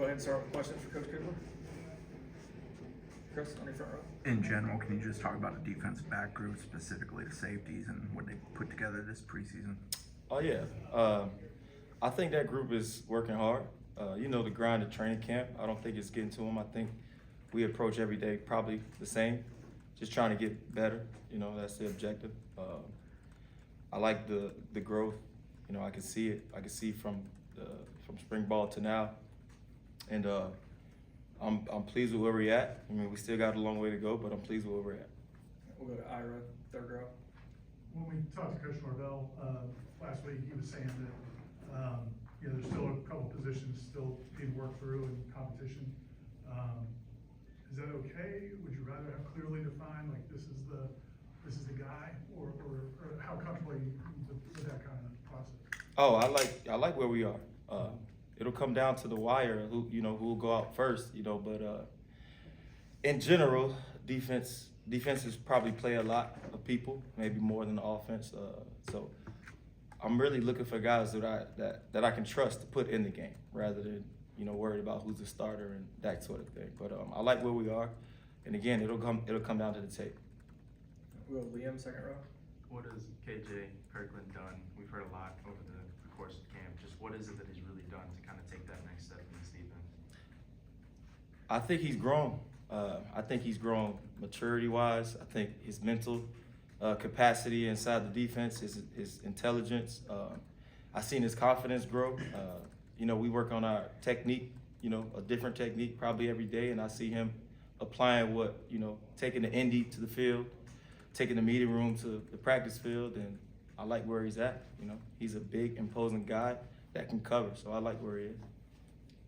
go ahead and start with questions for Coach Cooper. Chris, on your front row. In general, can you just talk about the defensive back group, specifically the safeties, and what they put together this preseason? Oh, yeah. I think that group is working hard. The grind of training camp, I don't think it's getting to them. I think we approach every day probably the same, just trying to get better. That's the objective. I like the growth. I can see it. I can see from spring ball to now. And I'm pleased with where we're at. I mean, we still got a long way to go, but I'm pleased with where we're at. We'll go to Ira, third row. When we talked to Coach Norvell last week, he was saying that there's still a couple positions still being worked through in competition. Is that okay? Would you rather have clearly defined, like this is the guy, or how comfortable are you with that kind of process? Oh, I like where we are. It'll come down to the wire, who will go out first, but in general, defenses probably play a lot of people, maybe more than the offense. So I'm really looking for guys that I can trust to put in the game rather than worried about who's the starter and that sort of thing. But I like where we are, and again, it'll come down to the tape. We'll go to Liam, second row. What has KJ Kirkland done? We've heard a lot over the course of camp. Just what is it that he's really done to kind of take that next step in this defense? I think he's grown. I think he's grown maturity-wise. I think his mental capacity inside the defense, his intelligence. I've seen his confidence grow. We work on our technique, a different technique probably every day, and I see him applying taking the indie to the field, taking the meeting room to the practice field, and I like where he's at. He's a big, imposing guy that can cover, so I like where he is.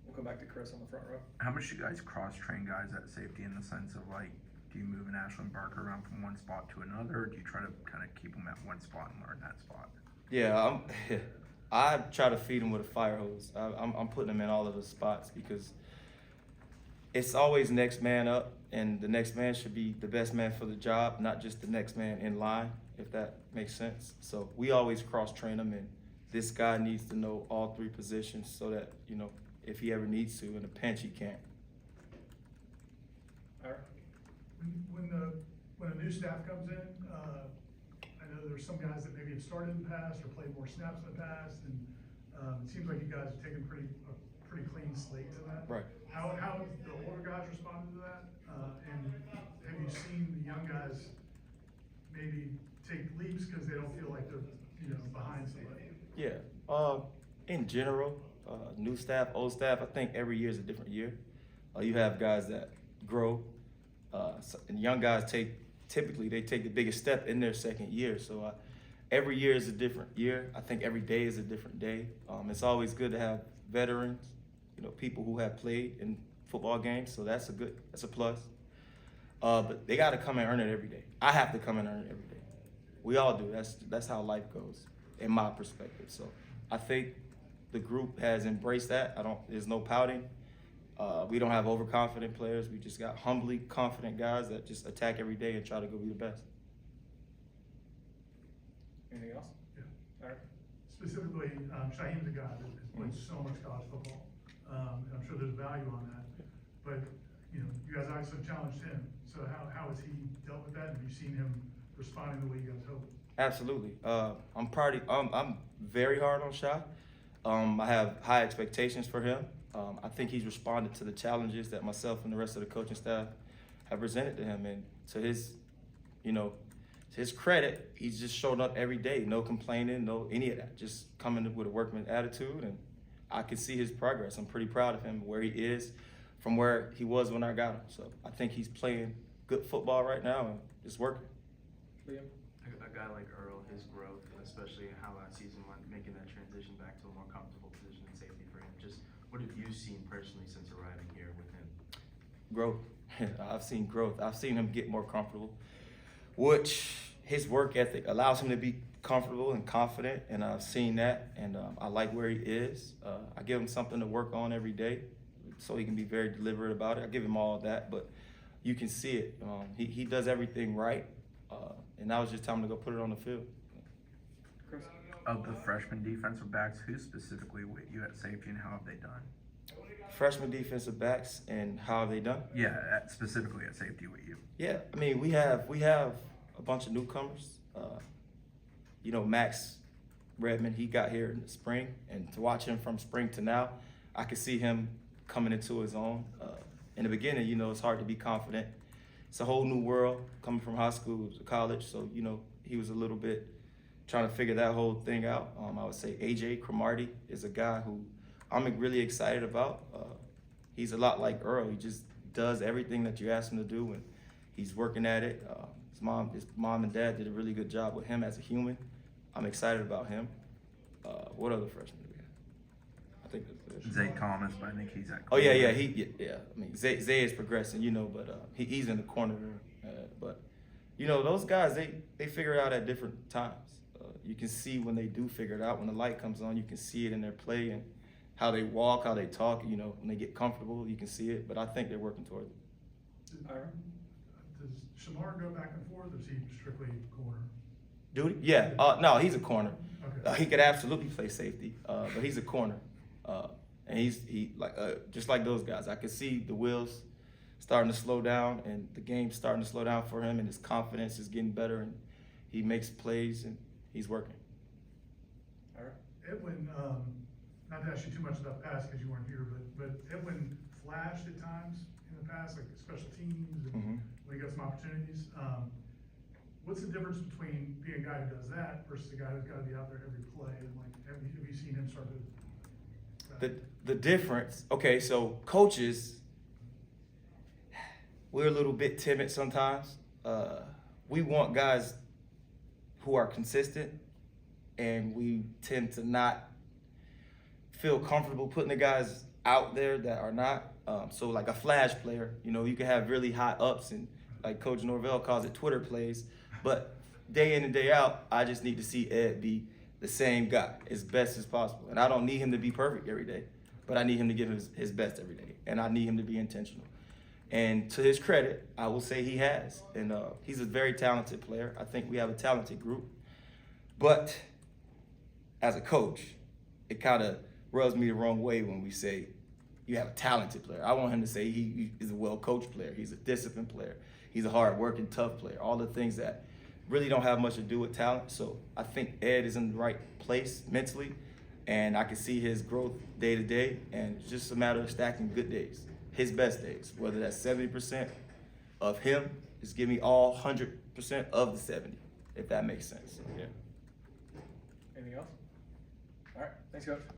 We'll come back to Chris on the front row. How much do you guys cross-train guys at safety in the sense of, like, do you move an Ashland Barker around from one spot to another, or do you try to kind of keep them at one spot and learn that spot? Yeah, I try to feed him with a fire hose. I'm putting him in all of the spots because it's always next man up, and the next man should be the best man for the job, not just the next man in line, if that makes sense. So we always cross-train him, and this guy needs to know all three positions so that, if he ever needs to, in a pinch, he can. Ira. When a new staff comes in, I know there's some guys that maybe have started in the past or played more snaps in the past, and it seems like you guys have taken a pretty clean slate to that. Right. How have the older guys responded to that? And have you seen the young guys maybe take leaps because they don't feel like they're behind somebody? Yeah. In general, new staff, old staff, I think every year is a different year. You have guys that grow, and young guys typically take the biggest step in their second year. So every year is a different year. I think every day is a different day. It's always good to have veterans, people who have played in football games. So that's a plus. But they got to come and earn it every day. I have to come and earn it every day. We all do. That's how life goes, in my perspective. So I think the group has embraced that. There's no pouting. We don't have overconfident players. We just got humbly confident guys that just attack every day and try to go be the best. Anything else? Yeah. All right. Specifically, Shaheem's a guy that has played so much college football. And I'm sure there's value on that. But, you guys also challenged him. So how has he dealt with that? Have you seen him responding the way you guys hoped? Absolutely. I'm very hard on Shy. I have high expectations for him. I think he's responded to the challenges that myself and the rest of the coaching staff have presented to him. And to his credit, he's just showing up every day, no complaining, no any of that, just coming with a workman attitude. And I can see his progress. I'm pretty proud of him, where he is from where he was when I got him. So I think he's playing good football right now, and it's working. Liam. A guy like Earl, his growth, and especially how last season went, making that transition back to a more comfortable position in safety for him. Just what have you seen personally since arriving here with him? Growth. I've seen growth. I've seen him get more comfortable, which his work ethic allows him to be comfortable and confident, and I've seen that, and I like where he is. I give him something to work on every day so he can be very deliberate about it. I give him all of that, but you can see it. He does everything right, and now it's just time to go put it on the field. Chris. Of the freshman defensive backs, who specifically with you at safety, and how have they done? freshman defensive backs and how have they done? Yeah, specifically at safety with you. Yeah, I mean, we have a bunch of newcomers. You know, Max Redmond, he got here in the spring, and to watch him from spring to now, I could see him coming into his own. In the beginning, you know, it's hard to be confident. It's a whole new world coming from high school to college, so, you know, he was a little bit trying to figure that whole thing out. I would say AJ Cromartie is a guy who I'm really excited about. He's a lot like Earl. He just does everything that you ask him to do, and he's working at it. His mom and dad did a really good job with him as a human. I'm excited about him. What other freshmen do we have? I think that's it. Zay Thomas, but I think he's at. Oh yeah. I mean, Zay is progressing, you know, but he's in the corner. But you know, those guys they figure it out at different times. You can see when they do figure it out. When the light comes on, you can see it in their play and how they walk, how they talk. You know, when they get comfortable, you can see it. But I think they're working towards it. Ira? Does Shamar go back and forth, or is he strictly corner? Dude, yeah. No, he's a corner. Okay. He could absolutely play safety, but he's a corner, and he just like those guys. I could see the wheels starting to slow down, and the game's starting to slow down for him, and his confidence is getting better, and he makes plays, and he's working. Ira? Edwin, not to ask you too much about the past because you weren't here, but Edwin flashed at times in the past, like special teams, and when he got some opportunities. What's the difference between being a guy who does that versus a guy who's got to be out there every play? And like, have you seen him start to? The difference. Okay, so coaches, we're a little bit timid sometimes. We want guys who are consistent, and we tend to not feel comfortable putting the guys out there that are not. So like a flash player, you know, you can have really high ups, and like Coach Norvell calls it Twitter plays. But day in and day out, I just need to see Ed be the same guy as best as possible. And I don't need him to be perfect every day, but I need him to give his best every day. And I need him to be intentional. And to his credit, I will say he has. And he's a very talented player. I think we have a talented group. But as a coach, it kind of rubs me the wrong way when we say you have a talented player. I want him to say he is a well-coached player. He's a disciplined player. He's a hard-working, tough player. All the things that really don't have much to do with talent. So I think Ed is in the right place mentally, and I can see his growth day to day, and it's just a matter of stacking good days, his best days, whether that's 70% of him, just give me all 100% of the 70, if that makes sense. Yeah. Anything else? All right, thanks, Coach.